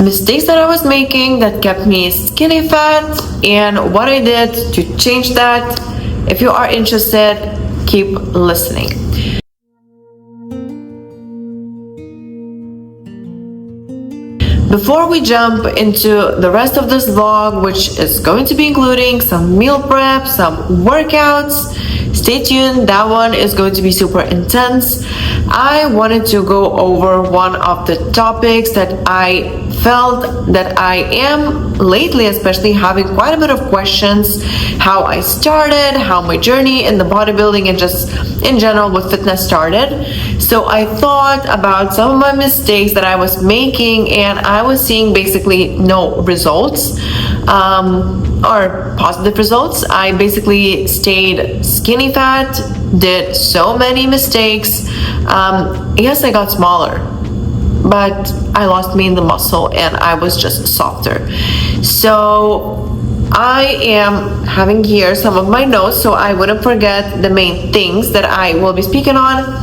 mistakes that I was making that kept me skinny fat, and what I did to change that. If you are interested, keep listening. Before we jump into the rest of this vlog, which is going to be including some meal prep, some workouts, stay tuned, that one is going to be super intense. I wanted to go over one of the topics that I felt that I am lately especially having quite a bit of questions: how I started, how my journey in the bodybuilding and just in general with fitness started. So I thought about some of my mistakes that I was making, and I was seeing basically no results or positive results. I basically stayed skinny fat, did so many mistakes. Yes, I got smaller, but I lost mainly muscle and I was just softer. So I am having here some of my notes so I wouldn't forget the main things that I will be speaking on.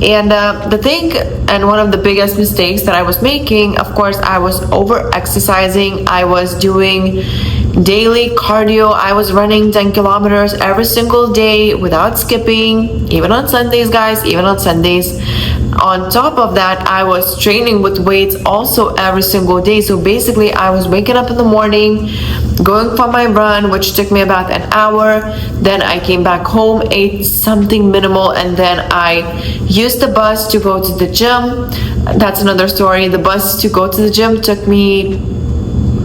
And the thing, and one of the biggest mistakes that I was making, of course, I was over exercising. I was doing daily cardio. I was running 10 kilometers every single day without skipping, even on Sundays, guys, even on Sundays. On top of that, I was training with weights also every single day. So basically, I was waking up in the morning, going for my run, which took me about an hour. Then I came back home, ate something minimal, and then I used the bus to go to the gym. That's another story. The bus to go to the gym took me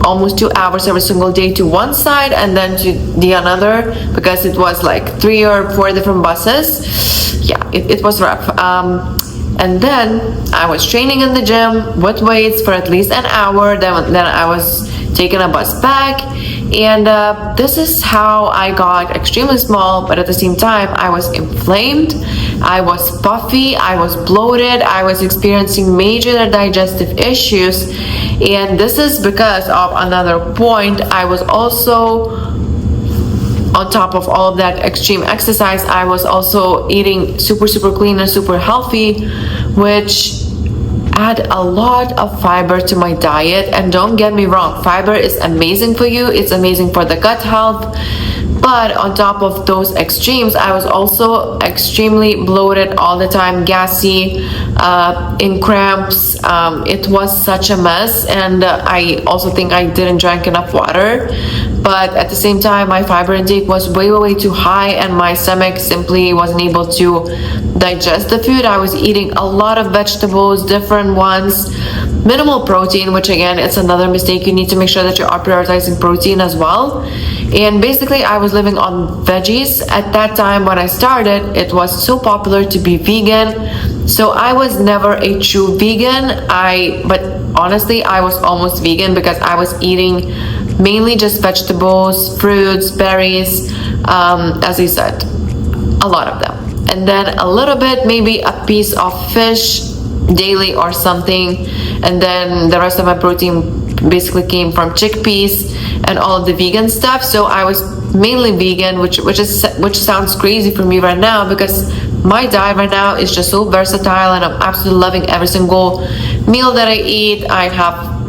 almost 2 hours every single day to one side and then to the another, because it was like 3 or 4 different buses. Yeah, it was rough. And then I was training in the gym with weights for at least an hour. Then I was taking a bus back. And this is how I got extremely small, but at the same time, I was inflamed, I was puffy, I was bloated, I was experiencing major digestive issues. And this is because of another point. I was also, on top of all of that extreme exercise, I was also eating super clean and super healthy, which add a lot of fiber to my diet. And don't get me wrong, fiber is amazing for you, it's amazing for the gut health. But on top of those extremes, I was also extremely bloated all the time, gassy, in cramps. It was such a mess, and I also think I didn't drink enough water. But at the same time, my fiber intake was way too high, and my stomach simply wasn't able to digest the food. I was eating a lot of vegetables, different ones, minimal protein, which again, it's another mistake. You need to make sure that you are prioritizing protein as well. And basically, I was living on veggies. At that time when I started, it was so popular to be vegan. So I was never a true vegan. But honestly, I was almost vegan because I was eating mainly just vegetables, fruits, berries, as I said, a lot of them. And then a little bit, maybe a piece of fish daily or something. And then the rest of my protein basically came from chickpeas and all of the vegan stuff. So I was mainly vegan, which sounds crazy for me right now, because my diet right now is just so versatile and I'm absolutely loving every single meal that I eat. I have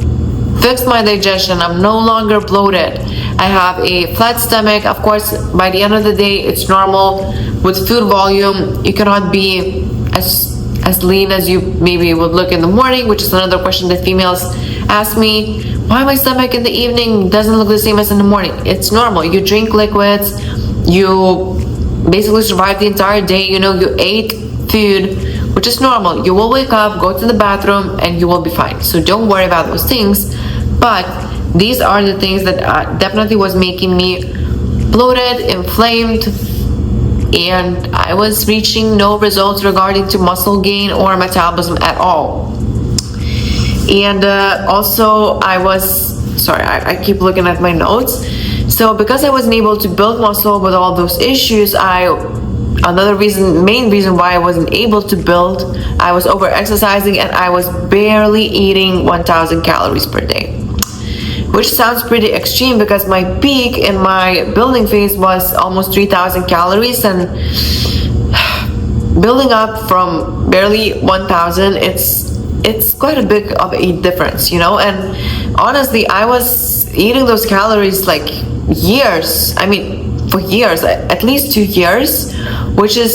fixed my digestion. I'm no longer bloated. I have a flat stomach. Of course, by the end of the day, it's normal. With food volume, you cannot be as lean as you maybe would look in the morning, which is another question that females ask me. Why my stomach in the evening doesn't look the same as in the morning? It's normal. You drink liquids, you basically survive the entire day. You know, you ate food, which is normal. You will wake up, go to the bathroom, and you will be fine. So don't worry about those things. But these are the things that definitely was making me bloated, inflamed, and I was reaching no results regarding to muscle gain or metabolism at all. And also I keep looking at my notes. So because I wasn't able to build muscle with all those issues, main reason why I wasn't able to build, I was over exercising and I was barely eating 1,000 calories per day, which sounds pretty extreme because my peak in my building phase was almost 3,000 calories, and building up from barely 1,000, it's quite a big of a difference, you know. And honestly, I was eating those calories like years, I mean for years, at least 2 years, which is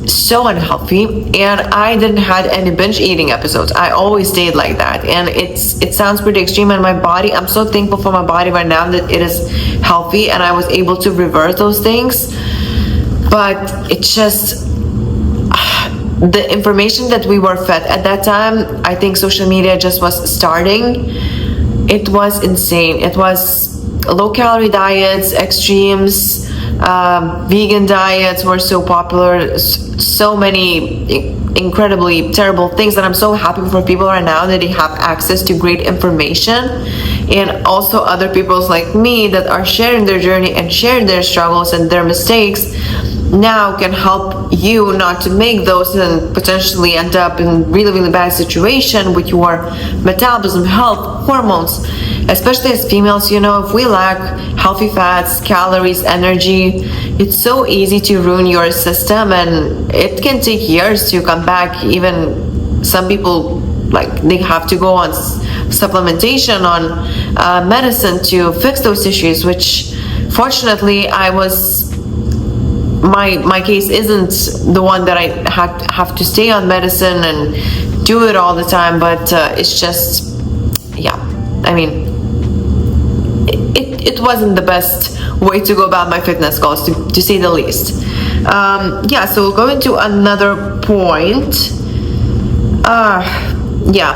so unhealthy. And I didn't had any binge eating episodes. I always stayed like that, and it sounds pretty extreme. And my body, I'm so thankful for my body right now that it is healthy and I was able to reverse those things. But it's just the information that we were fed at that time, I think social media just was starting. It was insane. It was low calorie diets, extremes, vegan diets were so popular, so many incredibly terrible things, that I'm so happy for people right now that they have access to great information, and also other people's like me that are sharing their journey and sharing their struggles and their mistakes now can help you not to make those and potentially end up in really bad situation with your metabolism, health, hormones. Especially as females, you know, if we lack healthy fats, calories, energy, it's so easy to ruin your system, and it can take years to come back. Even some people, like, they have to go on supplementation, on medicine to fix those issues, which fortunately my case isn't the one that I have to stay on medicine and do it all the time, but it's just, yeah, I mean, it wasn't the best way to go about my fitness goals, to say the least. Yeah, so we'll go into another point. Yeah,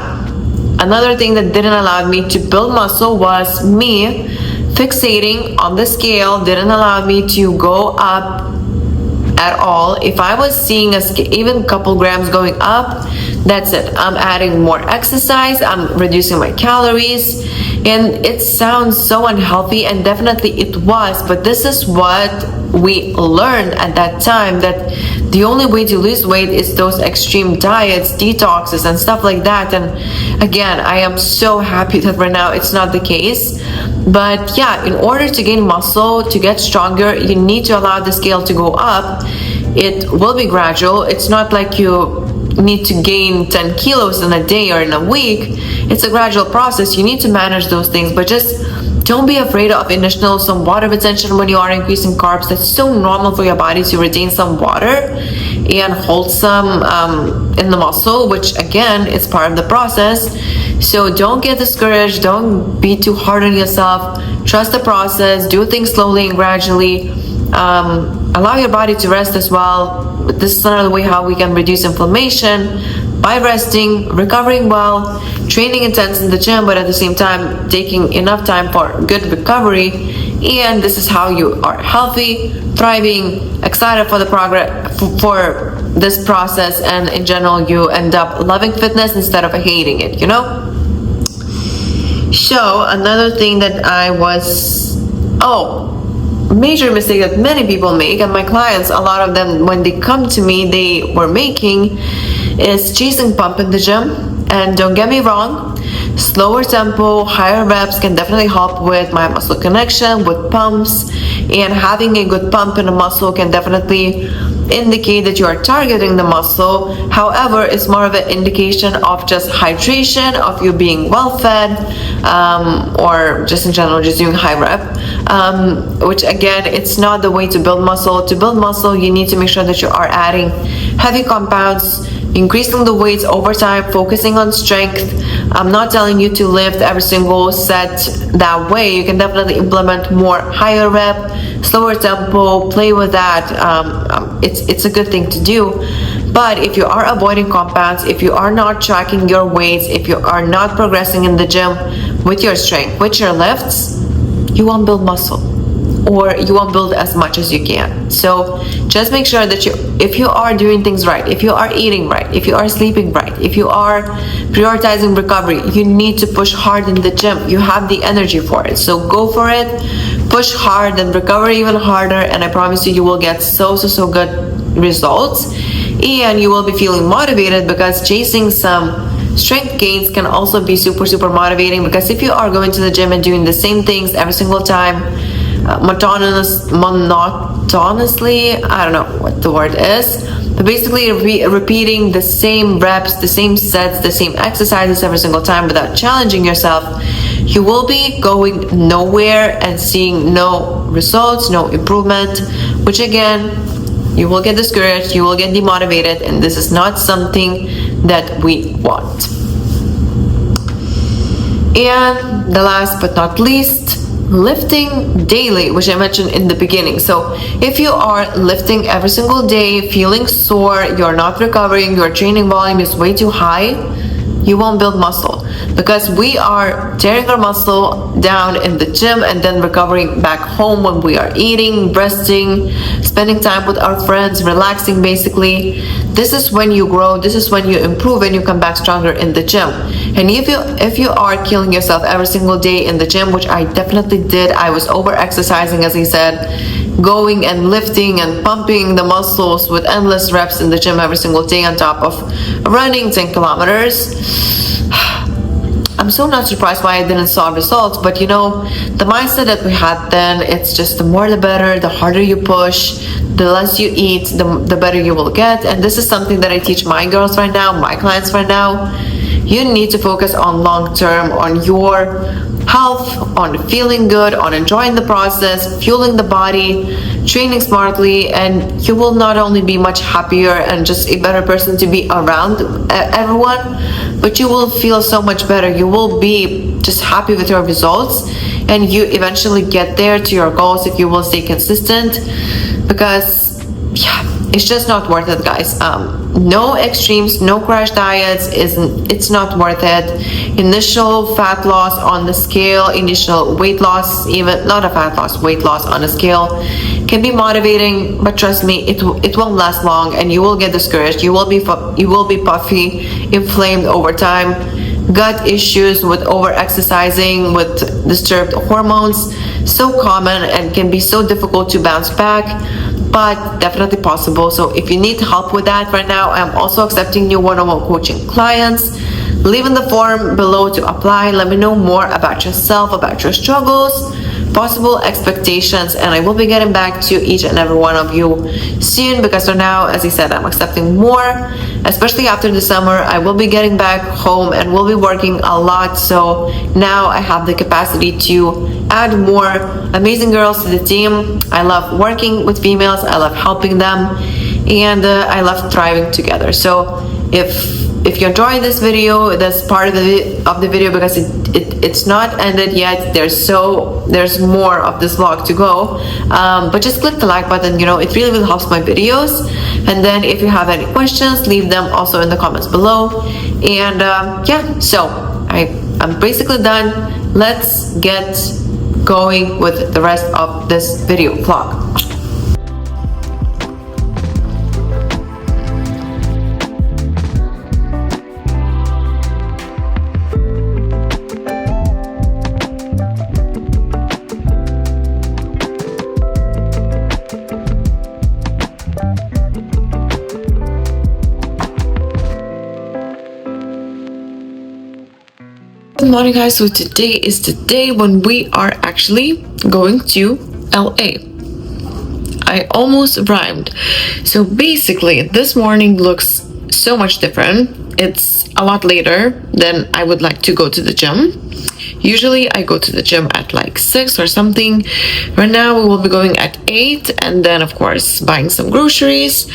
another thing that didn't allow me to build muscle was me fixating on the scale. Didn't allow me to go up at all. If I was seeing even a couple grams going up, that's it. I'm adding more exercise, I'm reducing my calories, and it sounds so unhealthy, and definitely it was, but this is what we learned at that time, that the only way to lose weight is those extreme diets, detoxes, and stuff like that. And again, I am so happy that right now it's not the case. But yeah, in order to gain muscle, to get stronger, you need to allow the scale to go up. It will be gradual. It's not like you need to gain 10 kilos in a day or in a week. It's a gradual process. You need to manage those things, but just don't be afraid of initial some water retention when you are increasing carbs. That's so normal for your body to retain some water and hold some in the muscle, which again is part of the process. So don't get discouraged, don't be too hard on yourself, trust the process, do things slowly and gradually, allow your body to rest as well. This is another way how we can reduce inflammation, by resting, recovering well, training intense in the gym, but at the same time taking enough time for good recovery. And this is how you are healthy, thriving, excited for the progress, for this process, and in general you end up loving fitness instead of hating it, you know. So another thing that major mistake that many people make, and my clients, a lot of them, when they come to me, they were making, is chasing pump in the gym. And don't get me wrong, slower tempo, higher reps can definitely help with my muscle connection, with pumps, and having a good pump in a muscle can definitely indicate that you are targeting the muscle. However, it's more of an indication of just hydration, of you being well fed, or just in general just doing high rep, which again, it's not the way to build muscle. To build muscle, you need to make sure that you are adding heavy compounds, increasing the weights over time, focusing on strength. I'm not telling you to lift every single set that way. You can definitely implement more higher rep, slower tempo, play with that. It's a good thing to do. But if you are avoiding compounds, if you are not tracking your weights, if you are not progressing in the gym with your strength, with your lifts, you won't build muscle, or you won't build as much as you can. So just make sure that if you are doing things right, if you are eating right, if you are sleeping right, if you are prioritizing recovery, you need to push hard in the gym. You have the energy for it, so go for it, push hard, and recover even harder, and I promise you, you will get so good results, and you will be feeling motivated, because chasing some strength gains can also be super motivating. Because if you are going to the gym and doing the same things every single time, monotonously, I don't know what the word is, but basically repeating the same reps, the same sets, the same exercises every single time without challenging yourself, you will be going nowhere and seeing no results, no improvement, which again, you will get discouraged, you will get demotivated, and this is not something that we want. And the last but not least, lifting daily, which I mentioned in the beginning. So if you are lifting every single day, feeling sore, you're not recovering, your training volume is way too high, you won't build muscle, because we are tearing our muscle down in the gym and then recovering back home when we are eating, resting, spending time with our friends, relaxing basically. This is when you grow, this is when you improve and you come back stronger in the gym. And if you are killing yourself every single day in the gym, which I definitely did, I was over exercising, as I said, going and lifting and pumping the muscles with endless reps in the gym every single day on top of running 10 kilometers. I'm so not surprised why I didn't saw results, but you know, the mindset that we had then, it's just the more the better, the harder you push, the less you eat, the better you will get. And this is something that I teach my girls right now, my clients right now. You need to focus on long term, on your health, on feeling good, on enjoying the process, fueling the body, training smartly, and you will not only be much happier and just a better person to be around everyone, but you will feel so much better. You will be just happy with your results, and you eventually get there to your goals if you will stay consistent, because yeah, it's just not worth it, guys. No extremes, no crash diets, it's not worth it. Initial fat loss on the scale, initial weight loss, even not a fat loss, weight loss on a scale can be motivating, but trust me, it won't last long, and you will get discouraged. You will be puffy, inflamed over time, gut issues with over exercising, with disturbed hormones, so common and can be so difficult to bounce back, but definitely possible. So if you need help with that right now, I'm also accepting new one-on-one coaching clients. Leave in the form below to apply. Let me know more about yourself, about your struggles, possible expectations, and I will be getting back to each and every one of you soon, because for now, as I said, I'm accepting more, especially after the summer. I will be getting back home and will be working a lot, so now I have the capacity to add more amazing girls to the team. I love working with females, I love helping them, and I love thriving together. So if you enjoyed this video, that's part of the video, because it's not ended yet. There's more of this vlog to go, but just click the like button. You know, it really helps my videos. And then if you have any questions, leave them also in the comments below. And yeah, so I'm basically done. Let's get going with the rest of this video vlog. Good morning, guys. So today is the day when we are actually going to LA. I almost rhymed. So basically this morning looks so much different. It's a lot later than I would like to go to the gym. Usually I go to the gym at like 6 or something. Right now we will be going at 8, and then of course buying some groceries,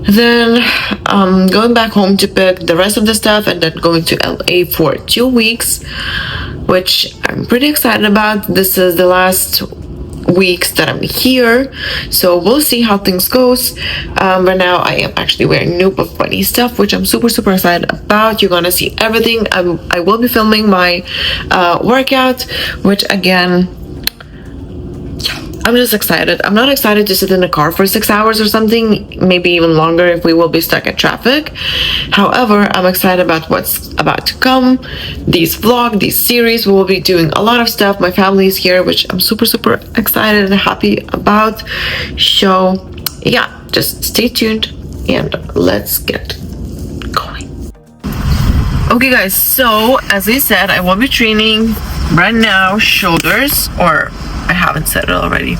then going back home to pick the rest of the stuff, and then going to LA for 2 weeks, which I'm pretty excited about. This is the last weeks that I'm here, so we'll see how things goes. Right now I am actually wearing new Puff Bunny stuff, which I'm super excited about. You're gonna see everything. I will be filming my workout, which again, I'm just excited. I'm not excited to sit in a car for 6 hours or something, maybe even longer if we will be stuck at traffic. However, I'm excited about what's about to come. These vlogs, these series, we will be doing a lot of stuff. My family is here, which I'm super excited and happy about. So yeah, just stay tuned and let's get going. Okay guys, so as I said, I will be training right now shoulders, or I haven't said it already.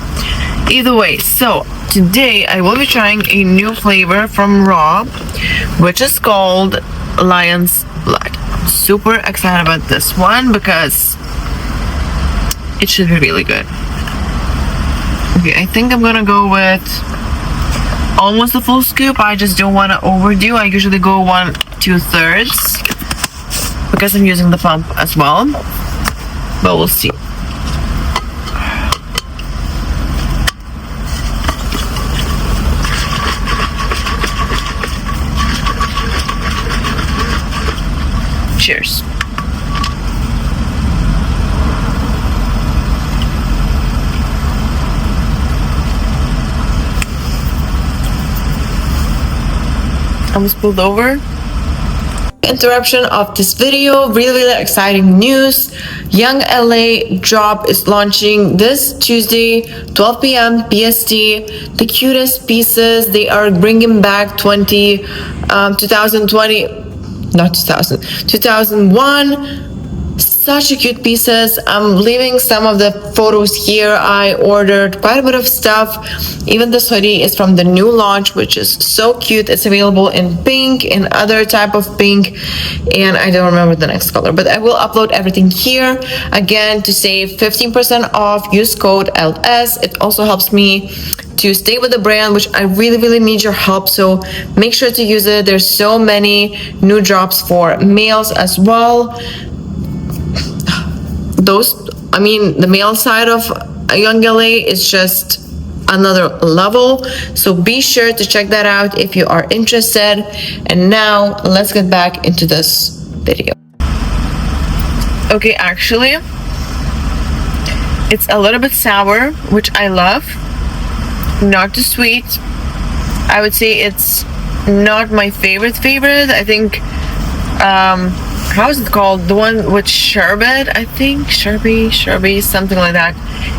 Either way, so today I will be trying a new flavor from Raw, which is called Lion's Blood. Super excited about this one because it should be really good. Okay, I think I'm gonna go with almost a full scoop. I just don't want to overdo. I usually go 1/2 because I'm using the pump as well, but we'll see. Cheers. Almost pulled over. Interruption of this video. Really exciting news. YoungLA drop is launching this Tuesday, 12 p.m. PST. The cutest pieces. They are bringing back 2001. Such a cute pieces. I'm leaving some of the photos here. I ordered quite a bit of stuff. Even this hoodie is from the new launch, which is so cute. It's available in pink, in other type of pink, and I don't remember the next color, but I will upload everything here. Again, to save 15% off, use code LS. It also helps me to stay with the brand, which I really need your help, so make sure to use it. There's so many new drops for males as well. The male side of YoungLA is just another level, so be sure to check that out if you are interested. And now let's get back into this video. Okay, actually it's a little bit sour, which I love. Not too sweet. I would say it's not my favorite. I think how is it called? The one with sherbet, I think. Sherbet, something like that.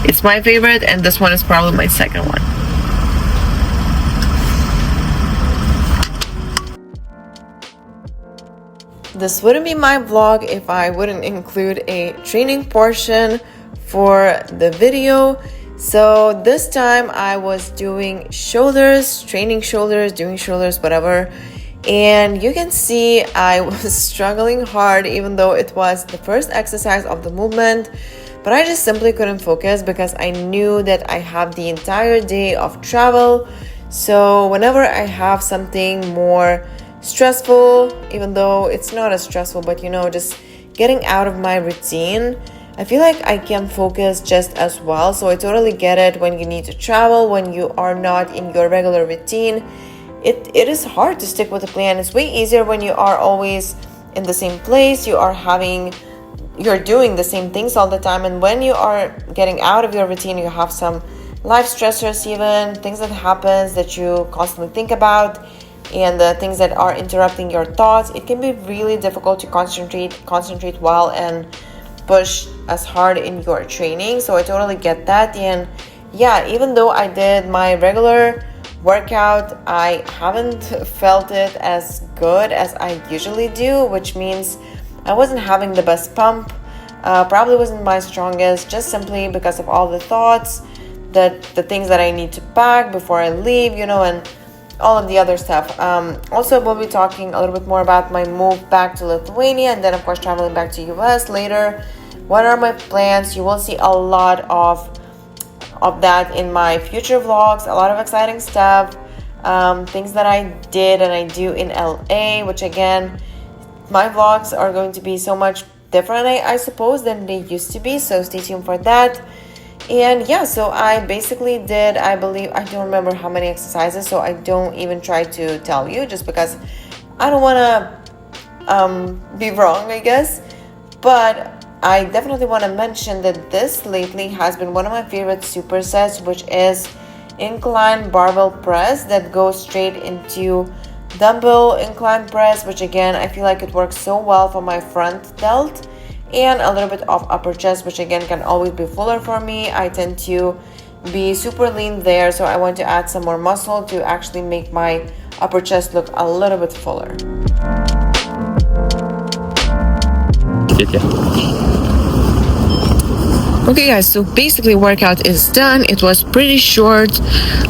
It's my favorite, and this one is probably my second one. This wouldn't be my vlog if I wouldn't include a training portion for the video. So this time I was doing shoulders, doing shoulders, whatever. And you can see I was struggling hard, even though it was the first exercise of the movement. But I just simply couldn't focus because I knew that I have the entire day of travel. So whenever I have something more stressful, even though it's not as stressful, but just getting out of my routine, I feel like I can focus just as well. So I totally get it when you need to travel, when you are not in your regular routine. It is hard to stick with a plan. It's way easier when you are always in the same place, you're doing the same things all the time. And when you are getting out of your routine, you have some life stressors, even things that happens that you constantly think about, and the things that are interrupting your thoughts. It can be really difficult to concentrate well and push as hard in your training. So I totally get that. And yeah, even though I did my regular workout, I haven't felt it as good as I usually do, which means I wasn't having the best pump. Probably wasn't my strongest, just simply because of all the thoughts, the things that I need to pack before I leave, and all of the other stuff. Also, we'll be talking a little bit more about my move back to Lithuania, and then of course traveling back to US later. What are my plans? You will see a lot of that in my future vlogs, a lot of exciting stuff, things that I did and I do in LA, which again, my vlogs are going to be so much different, I suppose, than they used to be, so stay tuned for that. And yeah, so I basically did, I don't remember how many exercises, so I don't even try to tell you, just because I don't want to be wrong, I guess. But I definitely want to mention that this lately has been one of my favorite supersets, which is incline barbell press that goes straight into dumbbell incline press, which again, I feel like it works so well for my front delt and a little bit of upper chest, which again can always be fuller for me. I tend to be super lean there, so I want to add some more muscle to actually make my upper chest look a little bit fuller. Okay guys, so basically workout is done. It was pretty short,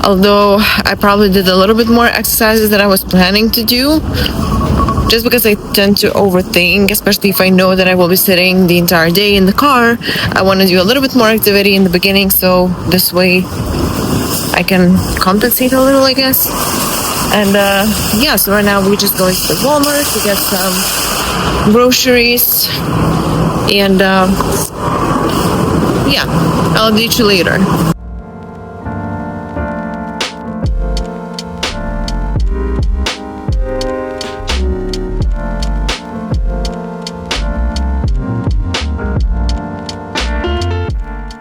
although I probably did a little bit more exercises than I was planning to do, just because I tend to overthink, especially if I know that I will be sitting the entire day in the car. I want to do a little bit more activity in the beginning, so this way I can compensate a little, I guess. And yeah, so right now we're just going to the Walmart to get some groceries, and yeah, I'll meet you later.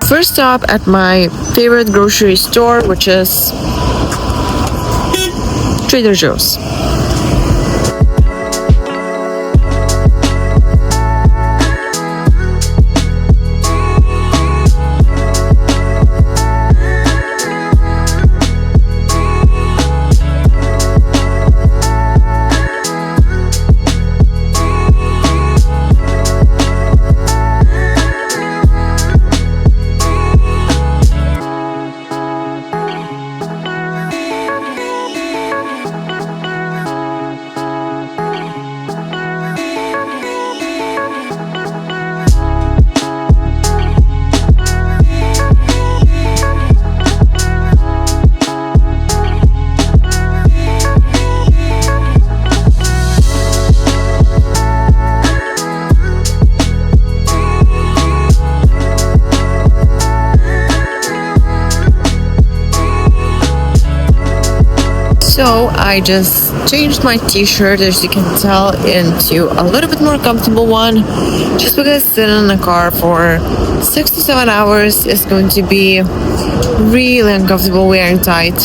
First stop at my favorite grocery store, which is Trader Joe's. So I just changed my t-shirt, as you can tell, into a little bit more comfortable one, just because sitting in the car for 6 to 7 hours is going to be really uncomfortable wearing tight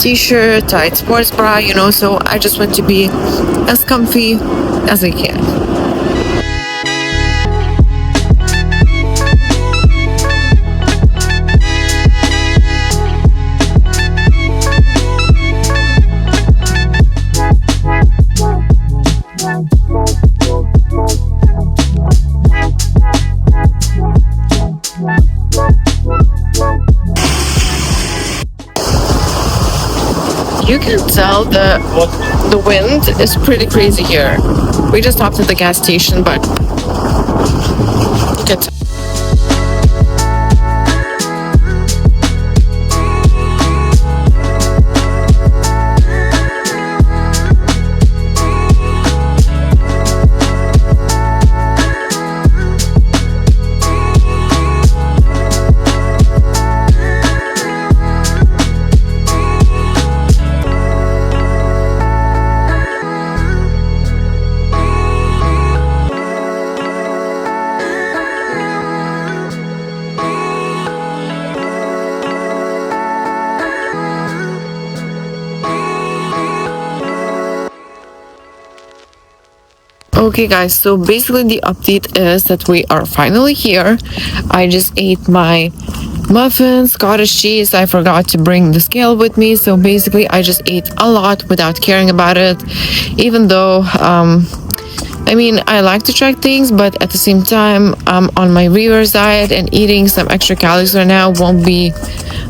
t-shirt, tight sports bra, you know, so I just want to be as comfy as I can. You can tell the wind is pretty crazy here. We just stopped at the gas station, but you can tell. Okay guys, so basically the update is that we are finally here. I just ate my muffins, cottage cheese. I forgot to bring the scale with me, so basically I just ate a lot without caring about it, even though I mean, I like to track things, but at the same time, I'm on my reverse diet, and eating some extra calories right now won't be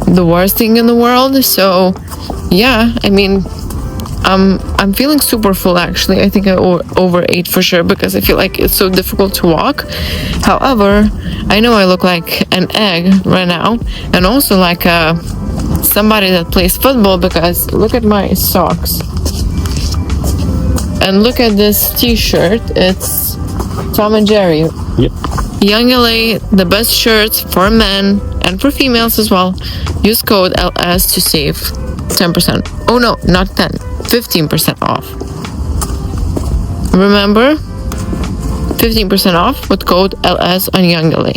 the worst thing in the world. So yeah, I mean, I'm feeling super full actually. I think I overate for sure, because I feel like it's so difficult to walk. However, I know I look like an egg right now, and also like somebody that plays football, because look at my socks. And look at this t-shirt. It's Tom and Jerry. Yep. YoungLA, the best shirts for men and for females as well. Use code LS to save 10%. Oh no, not 10. 15% off. Remember, 15% off with code LS on YoungLA.